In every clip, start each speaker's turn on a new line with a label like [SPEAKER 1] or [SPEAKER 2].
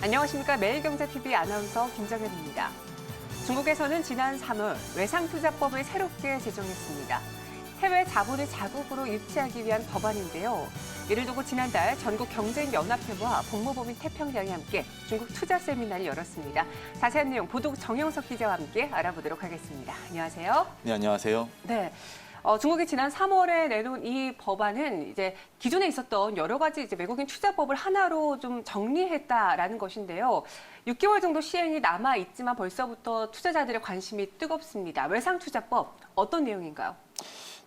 [SPEAKER 1] 안녕하십니까. 매일경제TV 아나운서 김정현입니다. 중국에서는 지난 3월 외상투자법을 새롭게 제정했습니다. 해외 자본을 자국으로 유치하기 위한 법안인데요. 이를 두고 지난달 전국경제인연합회와 법무부 및 태평양이 함께 중국 투자 세미나를 열었습니다. 자세한 내용 보도 정영석 기자와 함께 알아보도록 하겠습니다. 안녕하세요.
[SPEAKER 2] 네, 안녕하세요.
[SPEAKER 1] 네. 중국이 지난 3월에 내놓은 이 법안은 이제 기존에 있었던 여러 가지 외국인 투자법을 하나로 좀 정리했다라는 것인데요. 6개월 정도 시행이 남아 있지만 벌써부터 투자자들의 관심이 뜨겁습니다. 외상투자법 어떤 내용인가요?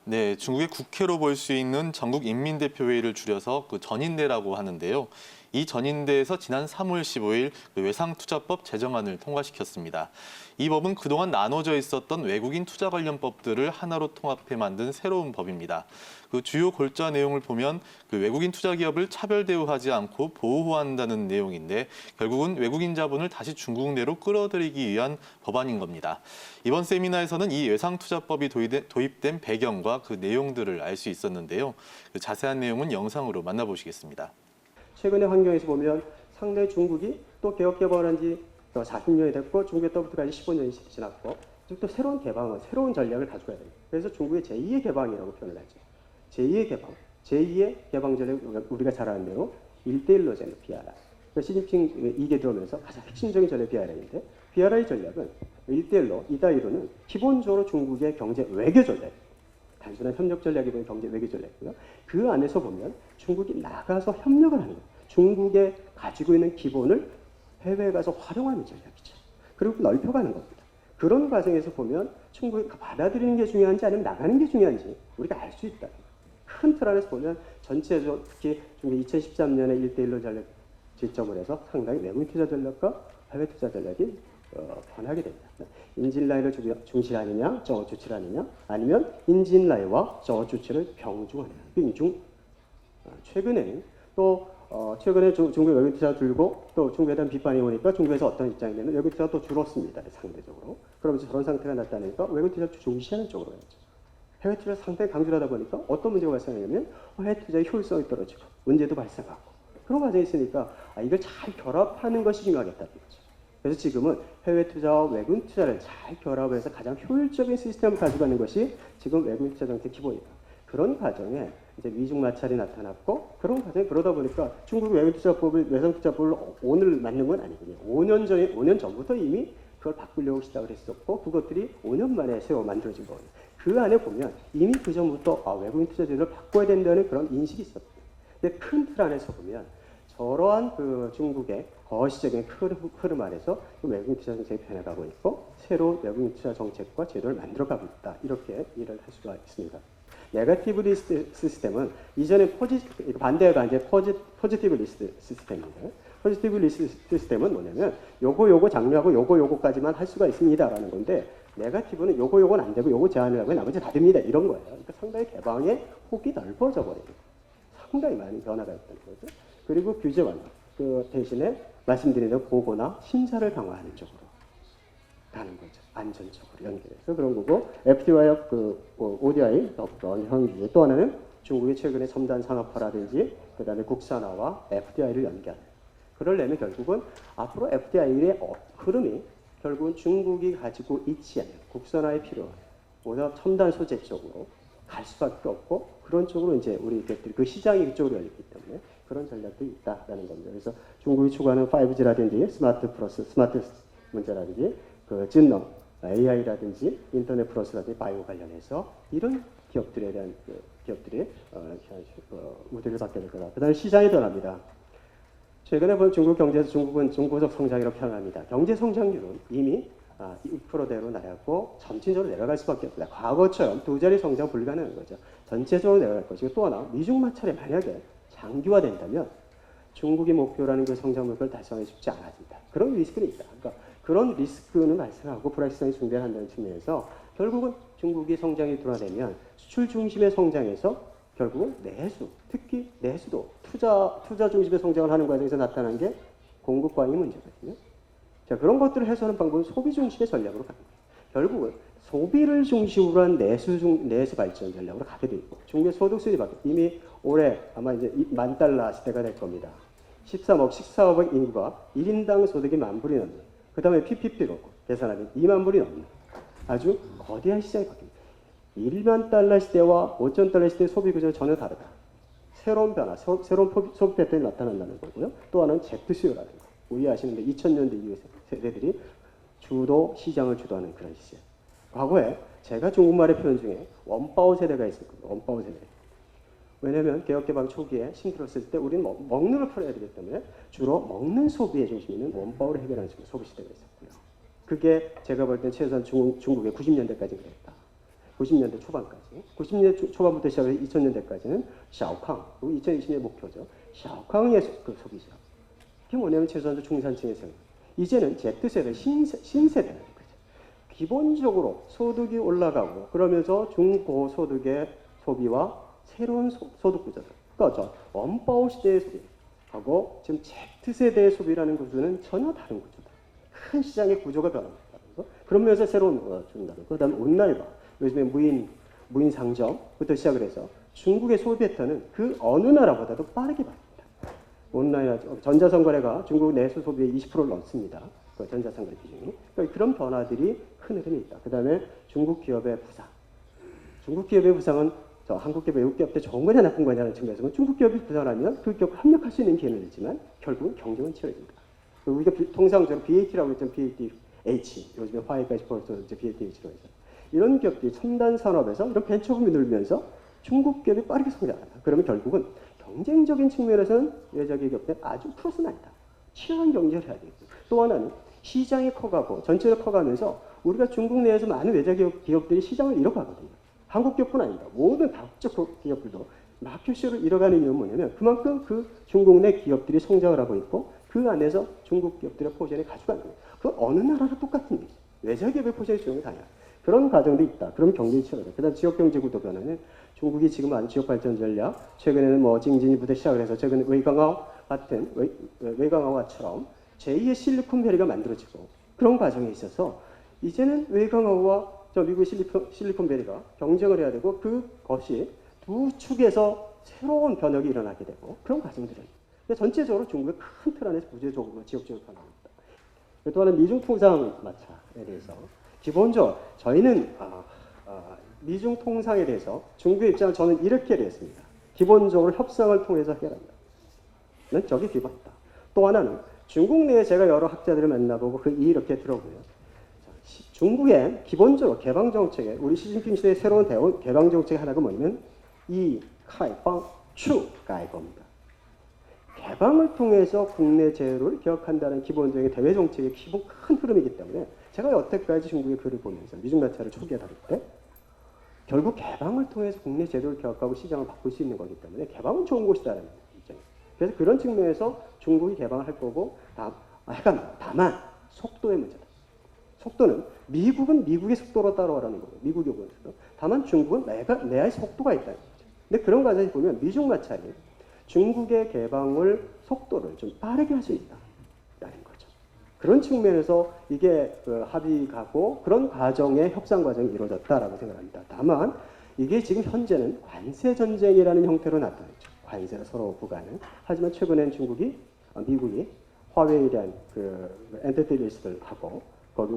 [SPEAKER 2] 네, 중국의 국회로 볼 수 있는 전국인민대표회의를 줄여서 전인대라고 하는데요. 이 전인대에서 지난 3월 15일 외상투자법 제정안을 통과시켰습니다. 이 법은 그동안 나눠져 있었던 외국인 투자 관련 법들을 하나로 통합해 만든 새로운 법입니다. 그 주요 골자 내용을 보면 외국인 투자 기업을 차별 대우하지 않고 보호한다는 내용인데 결국은 외국인 자본을 다시 중국 내로 끌어들이기 위한 법안인 겁니다. 이번 세미나에서는 이 외상투자법이 도입된 배경과 그 내용들을 알 수 있었는데요. 그 자세한 내용은 영상으로 만나보시겠습니다.
[SPEAKER 3] 최근의 환경에서 보면 상당히 중국이 또 개혁 개방한 지 40년이 됐고 중국에 또부터까지 15년이 지났고 또 새로운 개방은 새로운 전략을 가지고 가야 됩니다. 그래서 중국의 제2의 개방이라고 표현을 하죠. 제2의 개방, 제2의 개방 전략 우리가 잘 아는 대로 1대1로 제는 BRI. 그러니까 시진핑 2개 들어오면서 가장 핵심적인 전략이 BRI인데 BRI 전략은 1대1로, 이따위로는 기본적으로 중국의 경제 외교 전략. 단순한 협력 전략이고 경제 외교 전략이고요. 그 안에서 보면 중국이 나가서 협력을 하는 거예요. 중국에 가지고 있는 기본을 해외에 가서 활용하는 전략이죠. 그리고 넓혀가는 겁니다. 그런 과정에서 보면 중국이 받아들이는 게 중요한지 아니면 나가는 게 중요한지 우리가 알 수 있다. 큰 틀 안에서 보면 전체적으로 특히 중국이 2013년에 1대1로 전략 지점을 해서 상당히 외국인 투자 전략과 해외 투자 전략이 변하게 됩니다. 인진라이를 중시하느냐, 저어 주치하느냐, 아니면 인진라이와 저어 주치를 병중하느냐, 병중. 최근에 중국 외국인 투자 들고 또 중국에 대한 비판이 오니까 중국에서 어떤 입장이 되면 외국인 투자가 또 줄었습니다. 상대적으로. 그러면서 저런 상태가 나타나니까 외국인 투자를 중시하는 쪽으로 가야죠. 해외 투자 상당히 강조를 하다 보니까 어떤 문제가 발생하냐면 해외 투자의 효율성이 떨어지고 문제도 발생하고 그런 과정이 있으니까 이걸 잘 결합하는 것이 중요하겠다는 거죠. 그래서 지금은 해외 투자와 외국인 투자를 잘 결합해서 가장 효율적인 시스템을 가져가는 것이 지금 외국인 투자 정책 기본이다. 그런 과정에 이제 미중 마찰이 나타났고 그런 과정에 그러다 보니까 중국 외국인 투자법을 외상 투자법을 오늘 만든 건 아니거든요. 5년 전부터 이미 그걸 바꾸려고 시작을 했었고 그것들이 5년 만에 새로 만들어진 거예요. 그 안에 보면 이미 그 전부터 외국인 투자제도를 바꿔야 된다는 그런 인식이 있었거든요. 근데 큰 틀 안에서 보면 저러한 그 중국의 거시적인 흐름 안에서 외국인 투자 정책이 변해가고 있고 새로운 외국인 투자 정책과 제도를 만들어가고 있다. 이렇게 이해를 할 수가 있습니다. 네거티브 리스트 시스템은 이전에 반대가 이제 포지티브 리스트 시스템인데 포지티브 리스트 시스템은 뭐냐면 요거 장려하고 요거까지만 할 수가 있습니다라는 건데 네거티브는 요거는 안 되고 요거 제한을 하고 나머지 다 됩니다 이런 거예요. 그러니까 상당히 개방의 폭이 넓어져 버려요. 상당히 많은 변화가 있다는 거죠. 그리고 규제 완화. 그 대신에 말씀드린 보고나 심사를 강화하는 쪽으로 가는 거죠. 안전적으로 연결해서 그런 거고 FDI와 ODI 어떤 현 규제 또 하나는 중국이 최근에 첨단 산업화라든지 그다음에 국산화와 FDI를 연계하는. 그러려면 결국은 앞으로 FDI의 흐름이 결국은 중국이 가지고 있지 않는 국산화에 필요한 보다 첨단 소재 쪽으로 갈 수밖에 없고 그런 쪽으로 이제 우리 그 시장이 그쪽으로 열리기 때문에 그런 전략도 있다라는 겁니다. 그래서 중국이 추구하는 5G라든지 스마트 문제라든지 그 진능, AI라든지 인터넷 플러스라든지 바이오 관련해서 이런 기업들에 대한 기업들이 우대를 받게 될 거다. 그다음에 시장이 변합니다. 최근에 본 중국 경제에서 중국은 중고적 성장이라고 표현합니다. 경제 성장률은 이미 6%대로 나갔고 점진적으로 내려갈 수밖에 없다. 과거처럼 두 자리 성장 불가능한 거죠. 전체적으로 내려갈 것이고 또 하나 미중 마찰이 만약에 장기화된다면 중국이 목표라는 그 성장 목표를 달성해 주지 않아진다. 그런 리스크는 있다. 그러니까 그런 리스크는 발생하고 불확실성이 증대한다는 측면에서 결국은 중국이 성장이 둔화되면 수출 중심의 성장에서 결국은 내수, 특히 내수도 투자 중심의 성장을 하는 과정에서 나타난 게 공급 과잉 문제거든요. 자, 그런 것들을 해소하는 방법은 소비 중심의 전략으로 갑니다. 결국은 소비를 중심으로 한 내수 발전 전략으로 가게 돼 있고 중국의 소득 수준이 바뀌고 이미 올해 아마 이제 $10,000 시대가 될 겁니다. 13억, 14억 인구가 1인당 소득이 10,000불이 넘는, 그 다음에 PPP로 계산하면 20,000불이 넘는 아주 거대한 시장이 바뀝니다. 1만 달러 시대와 5천 달러 시대의 소비 구조가 전혀 다르다. 새로운 변화, 새로운 소비 패턴이 나타난다는 거고요. 또 하나는 Z수요라는 거. 우리 아시는데 2000년대 이후 세대들이 주도 시장을 주도하는 그런 시절. 과거에 제가 중국말의 표현 중에 원바오 세대가 있을 겁니다. 원바오 세대. 왜냐하면 개혁개방 초기에 힘들었을 때 우리는 먹는 걸 풀어야 되기 때문에 주로 먹는 소비의 중심이 있는 원바오를 해결하는 소비 시대가 있었고요. 그게 제가 볼 땐 최소한 중국의 90년대까지 그랬다. 90년대 초반까지. 90년대 초반부터 시작해서 2000년대까지는 샤오캉, 그리고 2020년 목표죠. 샤오캉의 그 소비죠. 그게 뭐냐면 최소한 중산층의 생활. 이제는 Z세대, 신세대라는 거죠. 기본적으로 소득이 올라가고 그러면서 중고소득의 소비와 새로운 소득 구조들. 그러니까 원바오 시대의 소비하고 지금 Z세대의 소비라는 구조는 전혀 다른 구조다. 큰 시장의 구조가 변합니다. 그러면서 새로운 거가 준다는 거. 그다음에 온라인화. 요즘에 무인 상점부터 시작을 해서 중국의 소비 패턴은 그 어느 나라보다도 빠르게 바뀝니다. 온라인 전자상거래가 중국 내수 소비의 20%를 넘습니다. 그 전자상거래 비중이. 그러니까 그런 변화들이 큰 흐름이 있다. 그다음에 중국 기업의 부상. 중국 기업의 부상은 한국 기업, 외국 기업 때 좋은 거냐 나쁜 거냐는 측면에서 보면 중국 기업이 부상하면 그 기업을 합력할 수 있는 기회는 있지만 결국은 경쟁은 치열해집니다. 우리가 통상적으로 BAT라고 했던 BATH, 요즘에 화웨이까지 벌써 이제 BATH로 해서 이런 기업들이 첨단 산업에서 이런 벤처금이 늘면서 중국 기업이 빠르게 성장한다. 그러면 결국은 경쟁적인 측면에서는 외적의 기업들 아주 플러스는 아니다. 치열한 경쟁을 해야 되겠죠. 또 하나는 시장이 커가고 전체를 커가면서 우리가 중국 내에서 많은 외적 기업들이 시장을 잃어가거든요. 한국 기업뿐 아닙니다. 모든 다국적 기업들도 마켓쇼를 잃어가는 이유는 뭐냐면 그만큼 그 중국 내 기업들이 성장을 하고 있고 그 안에서 중국 기업들의 포지션이 가져가는 거예요. 그 어느 나라도 똑같은 거죠. 외적 기업의 포지션이 주는 게 다냐. 그런 과정도 있다. 그럼 경쟁이 치열하다. 그다음 지역 경제 구도 변화는 중국이 지금 한 지역 발전 전략, 최근에는 뭐 징진이부터 시작을 해서 최근 웨이강아오 같은 웨이강아오처럼 제2의 실리콘밸리가 만들어지고 그런 과정에 있어서 이제는 웨이강아오와 저 미국의 실리콘밸리가 경쟁을 해야 되고 그것이 두 축에서 새로운 변혁이 일어나게 되고 그런 과정들입니다. 전체적으로 중국의 큰 틀 안에서 구조적으로 지역적으로 변화합니다. 또 하나는 미중 통상 마차에 대해서 기본적으로 저희는 미중 통상에 대해서 중국의 입장을 저는 이렇게 했습니다. 기본적으로 협상을 통해서 해결한다. 는 저게 기본이다. 또 하나는 중국 내에 제가 여러 학자들을 만나보고 그 이렇게 들어보요. 중국의 기본적으로 개방 정책에 우리 시진핑 시대의 새로운 개방 정책 하나가 뭐냐면 이 카이방 추가 이겁니다. 개방을 통해서 국내 제휴를 개혁한다는 기본적인 대외 정책의 기본 큰 흐름이기 때문에 제가 여태까지 중국의 글을 보면서 미중 마찰을 초기에 다룰 때 결국 개방을 통해서 국내 제도를 개혁하고 시장을 바꿀 수 있는 거기 때문에 개방은 좋은 곳이다라는 입장이에요. 그래서 그런 측면에서 중국이 개방을 할 거고 다만 속도의 문제다. 속도는 미국은 미국의 속도로 따라오라는 거고 미국 요구는 다만 중국은 내의 속도가 있다는 거죠. 근데 그런 과정에서 보면 미중 마찰이 중국의 개방을 속도를 좀 빠르게 할 수 있다라는 거죠. 그런 측면에서 이게 합의 가고 그런 과정의 협상 과정이 이루어졌다라고 생각합니다. 다만 이게 지금 현재는 관세 전쟁이라는 형태로 나타났죠. 관세를 서로 부과하는. 하지만 최근엔 미국이 화웨이에 대한 엔티티 리스트를 하고 거기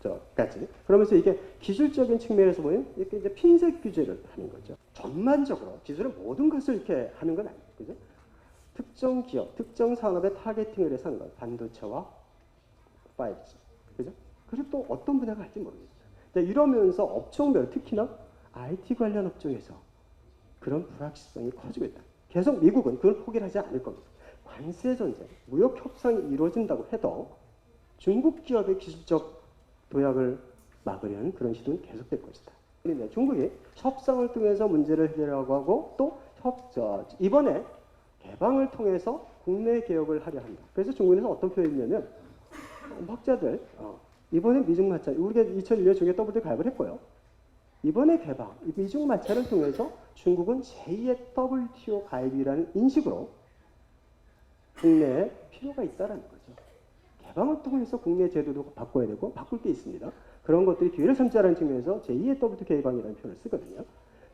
[SPEAKER 3] 저까지 그러면서 이게 기술적인 측면에서 보면 이렇게 이제 핀셋 규제를 하는 거죠. 전반적으로 기술의 모든 것을 이렇게 하는 건 아니에요. 그죠? 특정 기업, 특정 산업에 타겟팅을 해서 하는 거예요. 반도체와 5G. 그죠? 그리고 또 어떤 분야가 할지 모르겠어요. 이러면서 업종별, 특히나 IT 관련 업종에서 그런 불확실성이 커지고 있다. 계속 미국은 그걸 포기를 하지 않을 겁니다. 관세 전쟁, 무역 협상이 이루어진다고 해도 중국 기업의 기술적 도약을 막으려는 그런 시도는 계속될 것이다. 그런데 중국이 협상을 통해서 문제를 해결하고 하고 또 이번에 개방을 통해서 국내 개혁을 하려 한다. 그래서 중국에서 어떤 표현이냐면 학자들 이번에 미중 마찰 우리가 2001년 중에 WTO 가입을 했고요. 이번에 개방 미중 마찰을 통해서 중국은 제2의 WTO 가입이라는 인식으로 국내에 필요가 있다라는 거죠. 개방을 통해서 국내 제도도 바꿔야 되고 바꿀 게 있습니다. 그런 것들이 기회를 삼자라는 측면에서 제2의 WTO 개방이라는 표현을 쓰거든요.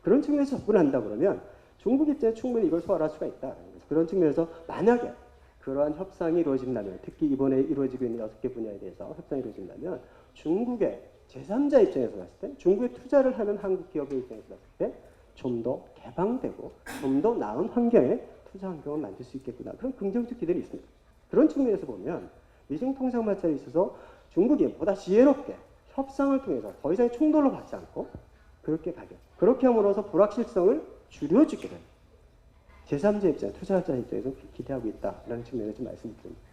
[SPEAKER 3] 그런 측면에서 접근한다 그러면 중국 입장에 충분히 이걸 소화할 수가 있다. 그런 측면에서 만약에 그러한 협상이 이루어진다면, 특히 이번에 이루어지고 있는 6개 분야에 대해서 협상이 이루어진다면 중국의 제3자 입장에서 봤을 때, 중국에 투자를 하는 한국 기업의 입장에서 봤을 때 좀 더 개방되고 좀 더 나은 환경에 투자 환경을 만들 수 있겠구나, 그런 긍정적 기대는 있습니다. 그런 측면에서 보면 미중 통상 마찰에 있어서 중국이 보다 지혜롭게 협상을 통해서 더 이상의 충돌을 받지 않고 그렇게 가게, 그렇게 함으로써 불확실성을 줄여주게 되는 제3자 입장, 투자자 입장에서 기대하고 있다라는 측면에서 좀 말씀드립니다.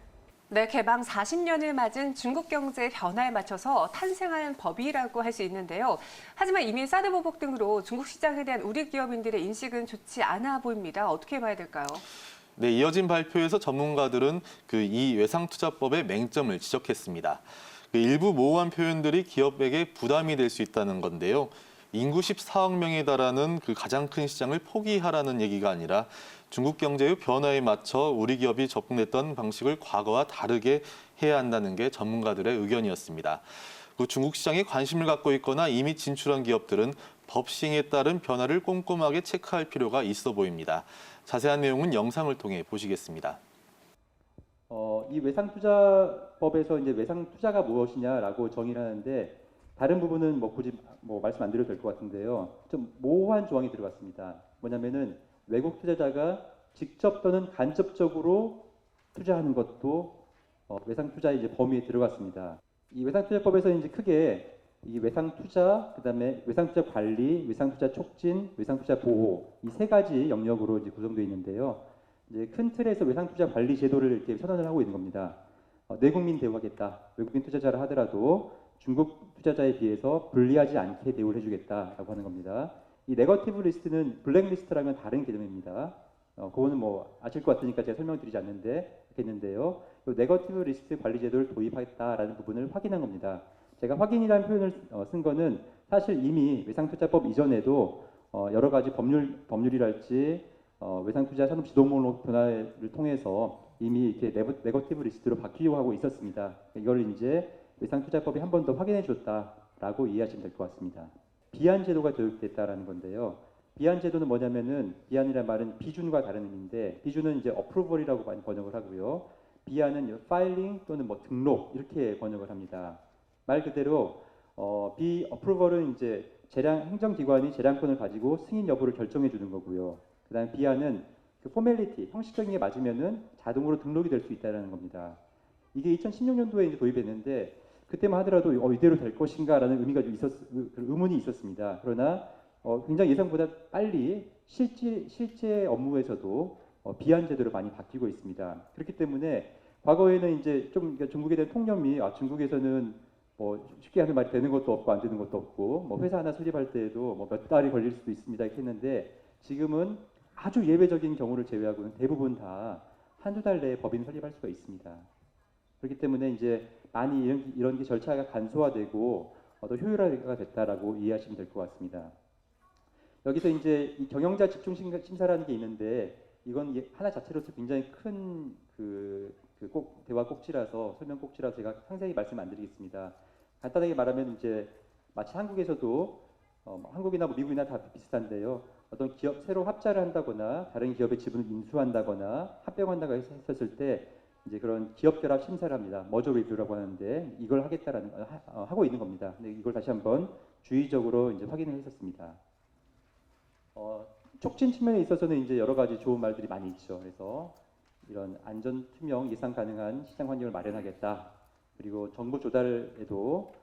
[SPEAKER 1] 네, 개방 40년을 맞은 중국 경제의 변화에 맞춰서 탄생한 법이라고 할 수 있는데요. 하지만 이미 사드 보복 등으로 중국 시장에 대한 우리 기업인들의 인식은 좋지 않아 보입니다. 어떻게 봐야 될까요?
[SPEAKER 2] 네, 이어진 발표에서 전문가들은 이 외상투자법의 맹점을 지적했습니다. 일부 모호한 표현들이 기업에게 부담이 될 수 있다는 건데요. 인구 14억 명에 달하는 가장 큰 시장을 포기하라는 얘기가 아니라 중국 경제의 변화에 맞춰 우리 기업이 접근했던 방식을 과거와 다르게 해야 한다는 게 전문가들의 의견이었습니다. 중국 시장에 관심을 갖고 있거나 이미 진출한 기업들은 법 시행에 따른 변화를 꼼꼼하게 체크할 필요가 있어 보입니다. 자세한 내용은 영상을 통해 보시겠습니다.
[SPEAKER 4] 이 외상투자법에서 이제 외상투자가 무엇이냐라고 정의를 하는데, 다른 부분은 굳이 말씀 안 드려도 될 것 같은데요. 좀 모호한 조항이 들어갔습니다. 뭐냐면은 외국 투자자가 직접 또는 간접적으로 투자하는 것도 외상투자의 이제 범위에 들어갔습니다. 이 외상투자법에서 이제 크게 이 외상투자, 그다음에 외상투자 관리, 외상투자 촉진, 외상투자 보호, 이 세 가지 영역으로 이제 구성되어 있는데요. 이제 큰 틀에서 외상투자 관리 제도를 이렇게 선언을 하고 있는 겁니다. 내국민 대우하겠다. 외국인 투자자를 하더라도 중국 투자자에 비해서 불리하지 않게 대우를 해주겠다라고 하는 겁니다. 이 네거티브 리스트는 블랙리스트랑은 다른 개념입니다. 그거는 아실 것 같으니까 제가 설명드리지 않겠는데요. 이 네거티브 리스트 관리 제도를 도입하겠다라는 부분을 확인한 겁니다. 제가 확인이라는 표현을 쓴 거는 사실 이미 외상투자법 이전에도 여러 가지 법률이랄지 외상투자 산업지도목록 변화를 통해서 이미 이렇게 네거티브 리스트로 바뀌려고 하고 있었습니다. 이걸 이제 외상투자법이 한 번 더 확인해 줬다라고 이해하시면 될 것 같습니다. 비한 제도가 도입됐다라는 건데요. 비한 제도는 뭐냐면은, 비한이라는 말은 비준과 다른 의미인데, 비준은 이제 어프로벌이라고 많이 번역을 하고요. 비한은 파일링 또는 등록 이렇게 번역을 합니다. 말 그대로 비어프로벌은 이제 행정기관이 재량권을 가지고 승인 여부를 결정해 주는 거고요. 그다음에 비한은 포멀리티, 형식적인 게 맞으면은 자동으로 등록이 될 수 있다는 겁니다. 이게 2016년도에 이제 도입했는데, 그때만 하더라도 이대로 될 것인가라는 의문이 있었습니다. 그러나 굉장히 예상보다 빨리 실제 업무에서도 비한 제도로 많이 바뀌고 있습니다. 그렇기 때문에 과거에는 이제 좀 중국에 대한 통념이, 중국에서는 쉽게 하는 말이 되는 것도 없고 안 되는 것도 없고, 회사 하나 설립할 때에도 몇 달이 걸릴 수도 있습니다 이렇게 했는데, 지금은 아주 예외적인 경우를 제외하고는 대부분 다 한두 달 내에 법인 설립할 수가 있습니다. 그렇기 때문에 이제 많이 이런 게 절차가 간소화되고 더 효율화가 됐다라고 이해하시면 될 것 같습니다. 여기서 이제 이 경영자 집중 심사라는 게 있는데, 이건 하나 자체로서 굉장히 큰 대화 꼭지라서, 설명 꼭지라서 제가 상세히 말씀 안 드리겠습니다. 간단하게 말하면 이제 마치 한국에서도 한국이나 미국이나 다 비슷한데요. 어떤 기업 새로 합자를 한다거나 다른 기업의 지분을 인수한다거나 합병한다고 했었을 때 이제 그런 기업 결합 심사를 합니다. 머저 리뷰라고 하는데, 이걸 하고 있는 겁니다. 근데 이걸 다시 한번 주의적으로 이제 확인을 했었습니다. 촉진 측면에 있어서는 이제 여러 가지 좋은 말들이 많이 있죠. 그래서 이런 안전, 투명, 예상 가능한 시장 환경을 마련하겠다. 그리고 정보 조달에도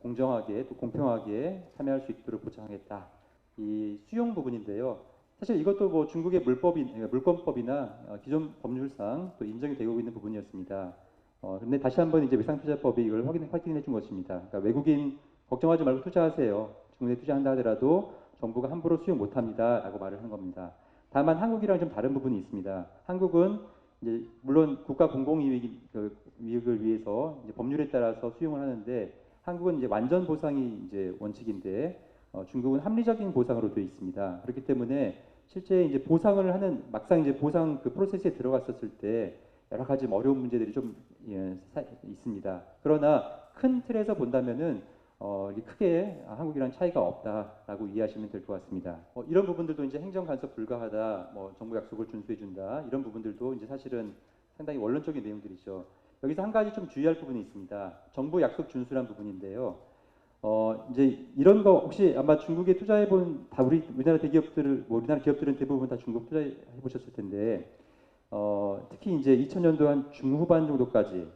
[SPEAKER 4] 공정하게 또 공평하게 참여할 수 있도록 보장하겠다. 이 수용 부분인데요. 사실 이것도 중국의 물권법이나 기존 법률상 또 인정이 되고 있는 부분이었습니다. 근데 다시 한번 이제 외상투자법이 이걸 확인해 준 것입니다. 그러니까 외국인 걱정하지 말고 투자하세요. 중국에 투자한다 하더라도 정부가 함부로 수용 못합니다라고 말을 한 겁니다. 다만 한국이랑 좀 다른 부분이 있습니다. 한국은 이제 물론 국가 공공이익을 위해서 이제 법률에 따라서 수용을 하는데, 한국은 이제 완전 보상이 이제 원칙인데, 중국은 합리적인 보상으로 되어 있습니다. 그렇기 때문에 실제 이제 보상을 하는, 막상 이제 보상 프로세스에 들어갔었을 때 여러 가지 어려운 문제들이 좀 있습니다. 그러나 큰 틀에서 본다면은 크게 한국이랑 차이가 없다라고 이해하시면 될 것 같습니다. 이런 부분들도 이제 행정 간섭 불가하다, 정부 약속을 준수해준다, 이런 부분들도 이제 사실은 상당히 원론적인 내용들이죠. 여기서 한 가지 좀 주의할 부분이 있습니다. 정부 약속 준수란 부분인데요. 이제 이런 거 혹시 아마 중국에 투자해본 다 우리나라 대기업들을 우리나라 기업들은 대부분 다 중국 투자해 보셨을 텐데 특히 이제 2000년도 한 중후반 정도까지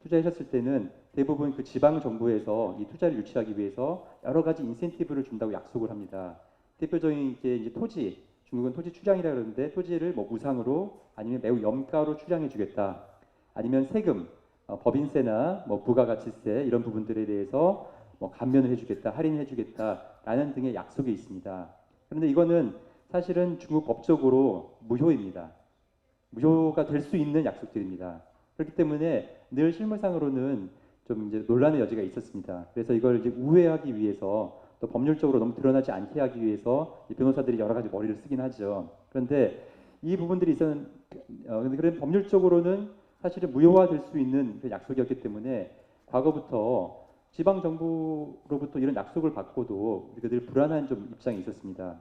[SPEAKER 4] 투자하셨을 때는 대부분 그 지방 정부에서 이 투자를 유치하기 위해서 여러 가지 인센티브를 준다고 약속을 합니다. 대표적인 게 이제 토지, 중국은 토지 출량이라 그러는데 토지를 뭐 무상으로 아니면 매우 염가로 출량해 주겠다. 아니면 세금, 법인세나 뭐 부가가치세 이런 부분들에 대해서 뭐 감면을 해주겠다, 할인해주겠다라는 등의 약속이 있습니다. 그런데 이거는 사실은 중국 법적으로 무효입니다. 무효가 될 수 있는 약속들입니다. 그렇기 때문에 늘 실무상으로는 좀 이제 논란의 여지가 있었습니다. 그래서 이걸 이제 우회하기 위해서 또 법률적으로 너무 드러나지 않게 하기 위해서 변호사들이 여러 가지 머리를 쓰긴 하죠. 그런데 이 부분들이 있었는, 그런 법률적으로는 사실은 무효화될 수 있는 그 약속이었기 때문에 과거부터 지방 정부로부터 이런 약속을 받고도 우리가 늘 불안한 좀 입장이 있었습니다.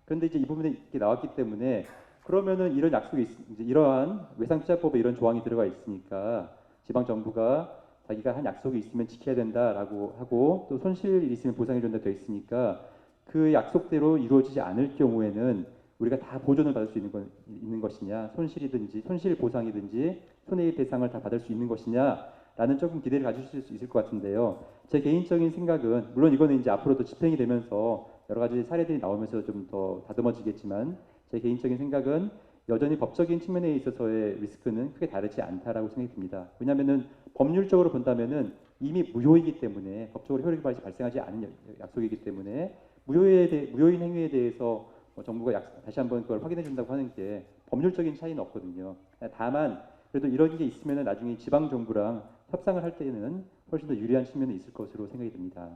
[SPEAKER 4] 그런데 이제 이 부분에 이렇게 나왔기 때문에 그러면은 이런 약속이 이제 이러한 외상투자법에 이런 조항이 들어가 있으니까 지방 정부가 자기가 한 약속이 있으면 지켜야 된다라고 하고 또 손실이 있으면 보상해 준다 되어 있으니까 그 약속대로 이루어지지 않을 경우에는 우리가 다 보존을 받을 수 있는 것이냐, 손실이든지 손실 보상이든지 손해의 배상을 다 받을 수 있는 것이냐라는 조금 기대를 가지실 수 있을 것 같은데요. 제 개인적인 생각은 물론 이거는 이제 앞으로도 집행이 되면서 여러 가지 사례들이 나오면서 좀 더 다듬어지겠지만 제 개인적인 생각은 여전히 법적인 측면에 있어서의 리스크는 크게 다르지 않다라고 생각이 듭니다. 왜냐하면은 법률적으로 본다면은 이미 무효이기 때문에 법적으로 효력이 발생하지 않은 약속이기 때문에 무효인 행위에 대해서 정부가 다시 한번 그걸 확인해 준다고 하는 게 법률적인 차이는 없거든요. 다만 그래도 이런 게 있으면 나중에 지방 정부랑 협상을 할 때는 훨씬 더 유리한 측면이 있을 것으로 생각이 듭니다.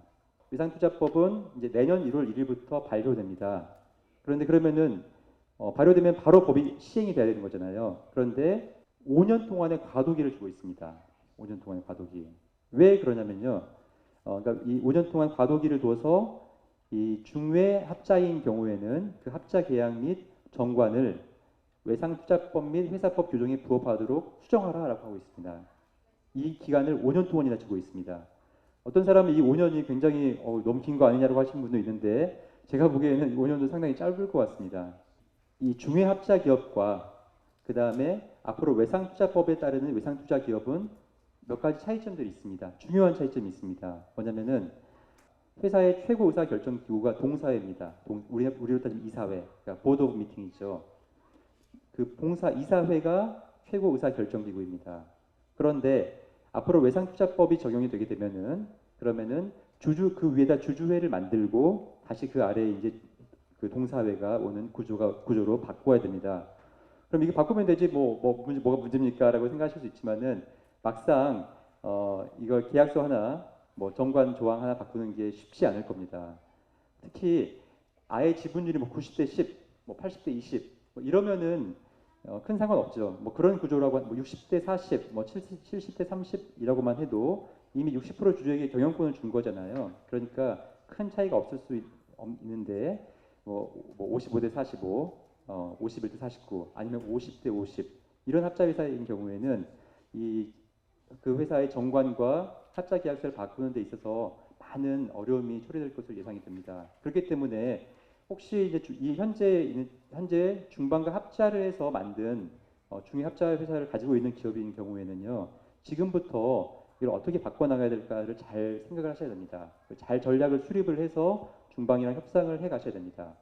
[SPEAKER 4] 외상투자법은 이제 내년 1월 1일부터 발효됩니다. 그런데 그러면은 발효되면 바로 법이 시행이 돼야 되는 거잖아요. 그런데 5년 동안의 과도기를 주고 있습니다. 5년 동안의 과도기. 왜 그러냐면요. 그러니까 이 5년 동안 과도기를 둬서 이 중외 합자인 경우에는 그 합자 계약 및 정관을 외상투자법 및 회사법 규정에 부합하도록 수정하라라고 하고 있습니다. 이 기간을 5년 동안이나 주고 있습니다. 어떤 사람은 이 5년이 굉장히 너무 긴 거 아니냐고 하시는 분도 있는데 제가 보기에는 5년도 상당히 짧을 것 같습니다. 이 중외 합자 기업과 그 다음에 앞으로 외상투자법에 따르는 외상투자 기업은 몇 가지 차이점들이 있습니다. 중요한 차이점이 있습니다. 뭐냐면은 회사의 최고 의사 결정 기구가 동사회입니다. 우리로 따지면 이사회, 그러니까 보드 오브 미팅이죠. 그 봉사 이사회가 최고 의사 결정 기구입니다. 그런데 앞으로 외상투자법이 적용이 되게 되면은 그러면은 그 위에다 주주회를 만들고 다시 그 아래에 이제 그 동사회가 오는 구조로 바꿔야 됩니다. 그럼 이게 바꾸면 되지 뭐가 문제입니까라고 생각하실 수 있지만은 막상 이걸 계약서 하나 뭐 정관 조항 하나 바꾸는 게 쉽지 않을 겁니다. 특히 아예 지분율이 뭐 90대 10, 뭐 80대 20 뭐 이러면은 큰 상관없죠. 뭐 그런 구조라고 뭐 60대 40, 뭐 70대 30이라고만 해도 이미 60% 주주에게 경영권을 준 거잖아요. 그러니까 큰 차이가 없을 수 있는데 뭐 55대 45, 51대 49 아니면 50대 50 이런 합자 회사인 경우에는 그 회사의 정관과 합자 계약서를 바꾸는 데 있어서 많은 어려움이 초래될 것으로 예상이 됩니다. 그렇기 때문에 혹시 이제 이 현재 중반과 합자를 해서 만든 중위 합자 회사를 가지고 있는 기업인 경우에는요, 지금부터 이걸 어떻게 바꿔나가야 될까를 잘 생각을 하셔야 됩니다. 잘 전략을 수립을 해서 중방이랑 협상을 해 가셔야 됩니다.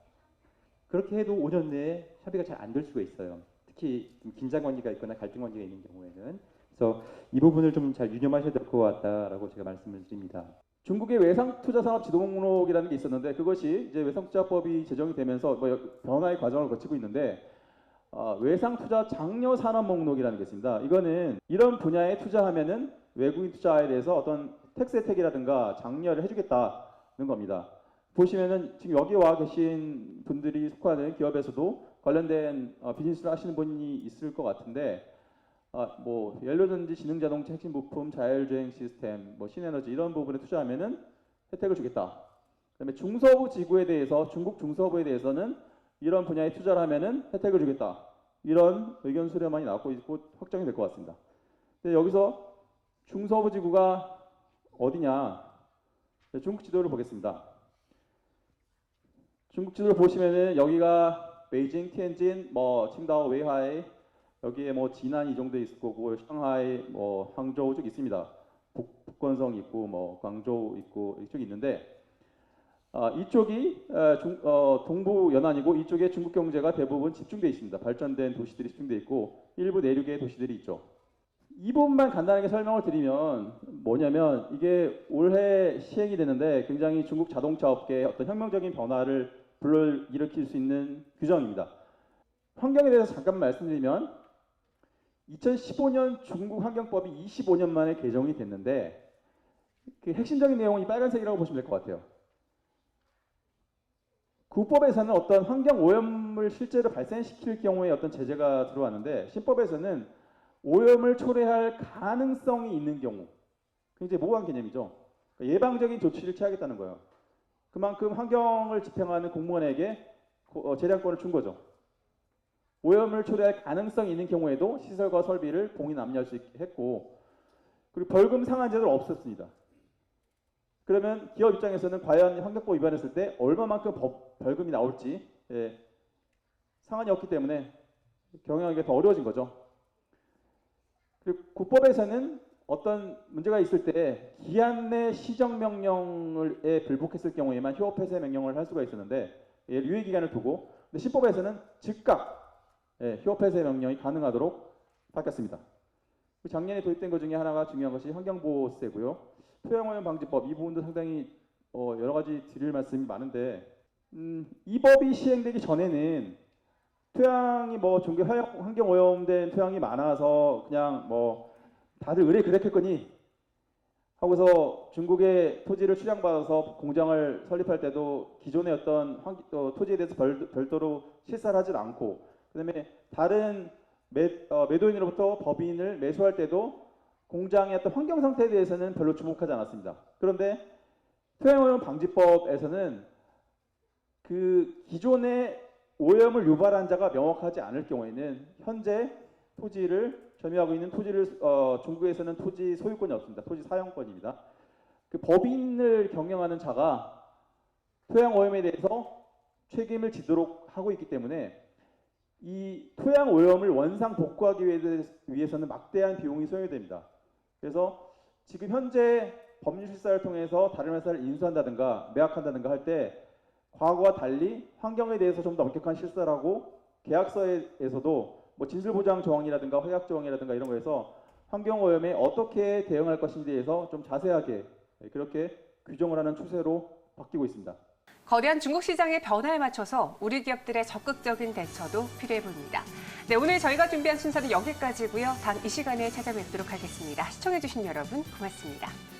[SPEAKER 4] 그렇게 해도 5년 내에 협의가 잘 안 될 수가 있어요. 특히 좀 긴장 관계가 있거나 갈등 관계가 있는 경우에는. 그래서 이 부분을 좀 잘 유념하셔야 될 것 같다라고 제가 말씀을 드립니다.
[SPEAKER 5] 중국의 외상투자산업지도목록이라는 게 있었는데 그것이 이제 외상투자법이 제정이 되면서 뭐 변화의 과정을 거치고 있는데 외상투자 장려산업목록이라는 게 있습니다. 이거는 이런 분야에 투자하면은 외국인 투자에 대해서 어떤 텍스 혜택이라든가 장려를 해주겠다는 겁니다. 보시면은 지금 여기 와 계신 분들이 속하는 기업에서도 관련된 비즈니스를 하시는 분이 있을 것 같은데 뭐 연료전지, 지능자동차, 핵심 부품, 자율주행 시스템, 뭐 신에너지 이런 부분에 투자하면은 혜택을 주겠다. 그다음에 중서부 지구에 대해서 중국 중서부에 대해서는 이런 분야에 투자를 하면은 혜택을 주겠다. 이런 의견 수렴안이 나오고 있고 확정이 될 것 같습니다. 근데 여기서 중서부 지구가 어디냐? 중국 지도를 보겠습니다. 중국 지도를 보시면은 여기가 베이징, 티엔진, 뭐 칭다오, 웨이하이, 여기에 뭐 지난 이 정도 있을 거고, 상하이, 뭐 항저우 쭉 있습니다. 북건성 있고, 뭐 광저우 있고 이쪽 있는데, 이쪽이 동부 연안이고 이쪽에 중국 경제가 대부분 집중돼 있습니다. 발전된 도시들이 집중돼 있고 일부 내륙의 도시들이 있죠. 이 부분만 간단하게 설명을 드리면 뭐냐면 이게 올해 시행이 되는데 굉장히 중국 자동차 업계의 어떤 혁명적인 변화를 불러일으킬 수 있는 규정입니다. 환경에 대해서 잠깐 말씀드리면 2015년 중국 환경법이 25년 만에 개정이 됐는데 그 핵심적인 내용은 이 빨간색이라고 보시면 될 것 같아요. 구법에서는 어떤 환경 오염을 실제로 발생시킬 경우에 어떤 제재가 들어왔는데 신법에서는 오염을 초래할 가능성이 있는 경우, 굉장히 모호한 개념이죠. 그러니까 예방적인 조치를 취하겠다는 거예요. 그만큼 환경을 집행하는 공무원에게 재량권을 준 거죠. 오염을 초래할 가능성이 있는 경우에도 시설과 설비를 공인 압류할 수 있게 했고, 그리고 벌금 상한제도 없었습니다. 그러면 기업 입장에서는 과연 환경법 위반했을 때 얼마만큼 벌금이 나올지 상한이 없기 때문에 경영하기가 더 어려워진 거죠. 그리고 국법에서는 어떤 문제가 있을 때 기한 내 시정명령에 불복했을 경우에만 휴업 폐쇄 명령을 할 수가 있었는데 유예 기간을 두고, 근데 신법에서는 즉각 휴업 폐쇄 명령이 가능하도록 바뀌었습니다. 작년에 도입된 것 중에 하나가 중요한 것이 환경보호세고요. 토양오염 방지법, 이 부분도 상당히 여러 가지 드릴 말씀이 많은데 이 법이 시행되기 전에는 토양이 뭐 중계 환경 오염된 토양이 많아서 그냥 뭐 다들 의뢰 그랬겠거니 하고서 중국의 토지를 출양받아서 공장을 설립할 때도 기존의 어떤 토지에 대해서 별도로 실사를 하지 않고, 그다음에 다른 매도인으로부터 법인을 매수할 때도 공장의 어떤 환경 상태에 대해서는 별로 주목하지 않았습니다. 그런데 토양오염 방지법에서는 그 기존의 오염을 유발한 자가 명확하지 않을 경우에는 현재 토지를 점유하고 있는 토지를 중국에서는 토지 소유권이 없습니다. 토지 사용권입니다. 그 법인을 경영하는 자가 토양오염에 대해서 책임을 지도록 하고 있기 때문에 이 토양 오염을 원상 복구하기 위해서는 막대한 비용이 소요가 됩니다. 그래서 지금 현재 법률 실사를 통해서 다른 회사를 인수한다든가 매각한다든가 할 때 과거와 달리 환경에 대해서 좀 더 엄격한 실사를 하고 계약서에서도 뭐 진술보장 조항이라든가 허약 조항이라든가 이런 거에서 환경 오염에 어떻게 대응할 것인지에 대해서 좀 자세하게 그렇게 규정을 하는 추세로 바뀌고 있습니다.
[SPEAKER 1] 거대한 중국 시장의 변화에 맞춰서 우리 기업들의 적극적인 대처도 필요해 보입니다. 네, 오늘 저희가 준비한 순서는 여기까지고요. 다음 이 시간에 찾아뵙도록 하겠습니다. 시청해주신 여러분 고맙습니다.